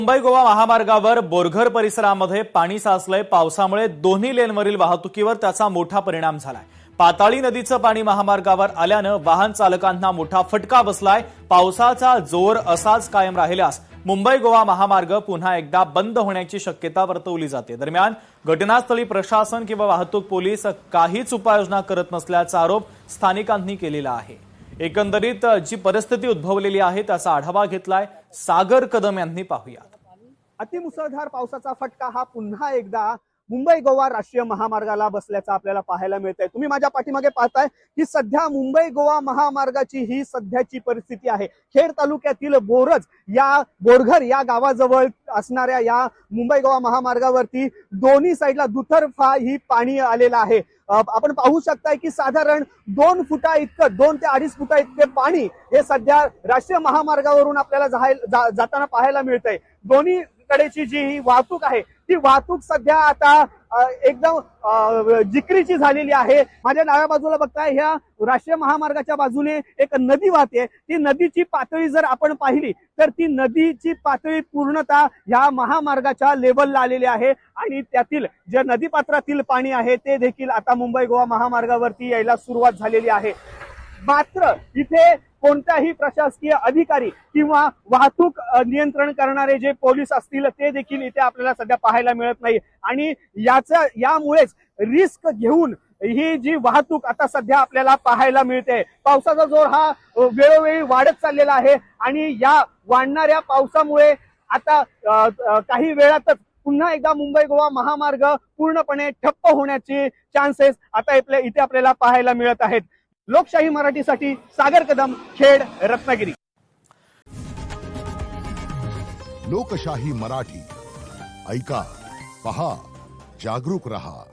मुंबई गोवा महामार्गावर बोरघर परिसरामध्ये पाणी साचलंय। पावसामुळे दोन्ही लेनवरील वाहतुकीवर त्याचा मोठा परिणाम झालाय। पाताळी नदीचं पाणी महामार्गावर आल्यानं वाहन चालकांना मोठा फटका बसलाय। पावसाचा जोर असाच कायम राहिल्यास मुंबई गोवा महामार्ग पुन्हा एकदा बंद होण्याची शक्यता वर्तवली जाते। दरम्यान घटनास्थळी प्रशासन किंवा वाहतूक पोलीस काहीच उपाययोजना करत नसल्याचा आरोप स्थानिकांनी केलेला आहे। एकंदरीत जी परिस्थिती उद्भवलेली आहे त्याचा आढावा घेतलाय सागर कदम यांनी। पाहूया। अतिमुसळधार पावसाचा फटका हा पुन्हा एकदा मुंबई गोवा राष्ट्रीय महामार्गाला बसल्याचा आपल्याला पाहायला मिळतंय। तुम्ही माझ्या पाठीमागे पाहताय की सध्या मुंबई गोवा महामार्गाची ही सध्याची परिस्थिती आहे। खेड तालुक्यातील बोरघर या गावाजवळ असणाऱ्या या मुंबई गोवा महामार्गावरती दोन्ही साईडला दुतर्फा ही पाणी आलेलं आहे। आपण पाहू शकताय की साधारण 2 फुटा इतकं 2 ते 2.5 फुटा इतके पाणी हे सध्या राष्ट्रीय महामार्गावरून आपल्याला जाताना पाहायला मिळतंय। दोन्ही कडेची जी ही वाहतूक आहे ती वाहतूक सध्या आता एकदम जिकरीची झालेली आहे। माझ्या डाव्या बाजूला बघताय ह्या राष्ट्रीय महामार्गाच्या बाजूने एक नदी वाहते। ती नदीची पातळी जर आपण पाहिली तर ती नदीची पातळी पूर्णतः ह्या महामार्गाच्या लेवलला आलेली आहे आणि त्यातील जे नदीपात्रातील पाणी आहे ते देखील आता मुंबई गोवा महामार्गावरती यायला सुरुवात झालेली आहे। मात्र इथे कोणताही प्रशासकीय अधिकारी किंवा वाहतूक नियंत्रण करणारे जे पोलीस असतील ते देखील इथे आपल्याला सध्या पाहायला मिळत नाही आणि यामुळेच रिस्क घेऊन ही जी वाहतूक आता सध्या आपल्याला पाहायला मिळते। पावसाचा जोर हा वेळोवेळी वाढत चाललेला आहे आणि या वाढणाऱ्या पावसामुळे आता काही वेळातच पुन्हा एकदा मुंबई गोवा महामार्ग पूर्णपणे ठप्प होण्याचे चान्सेस आता इथे आपल्याला पाहायला मिळत आहेत। लोकशाही मराठीसाठी सागर कदम, खेड, रत्नागिरी। लोकशाही मराठी ऐका, पहा, जागरूक रहा।